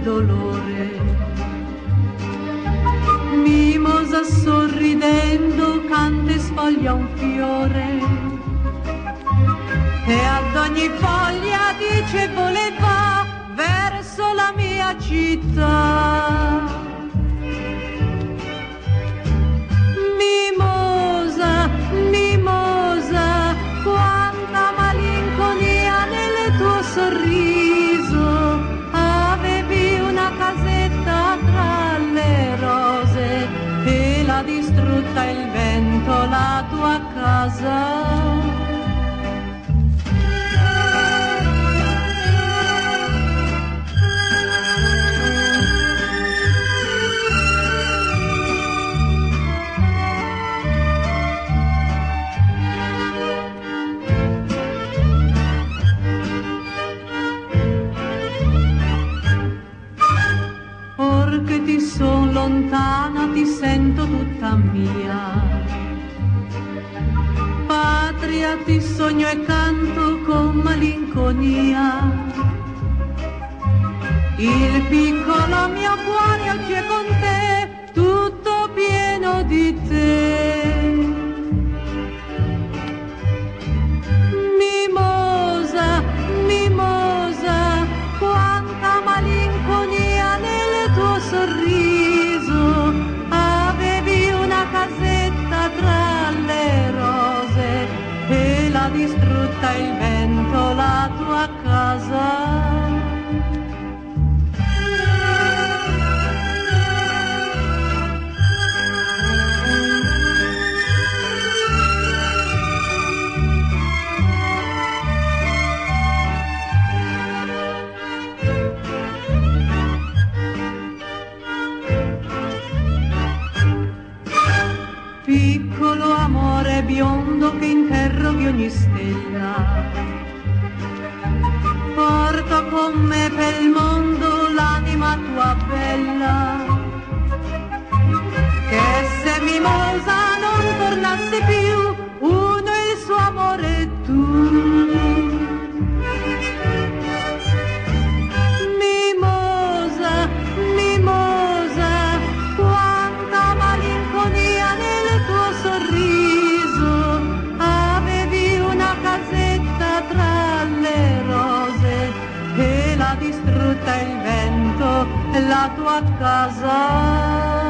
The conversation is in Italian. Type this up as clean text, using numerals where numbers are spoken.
dolore. Mimosa sorridendo canta e sfoglia un fiore, e ad ogni foglia dice voleva verso la mia città. Mimosa, mimosa, quanta malinconia nel tuo sorriso, avevi una casetta tra le rose e l'ha distrutta il vento la tua casa. Che ti son lontana, ti sento tutta mia. Patria, ti sogno e canto con malinconia. Il piccolo mio cuore oggi è con te, tutto pieno di te. Mimosa, mimosa, quanta malinconia nel tuo sorriso, avevi una casetta tra le rose e l'ha distrutta il vento la tua casa. Piccolo amore biondo che interroghi ogni stella, porto con me per il mondo l'anima tua bella, che se mimosa non tornasse più, uno il suo amore e tu. Mimosa, mimosa, quanta malinconia nel tuo sorriso, avevi una casetta tra le rose e l'ha distrutta il vento la tua casa.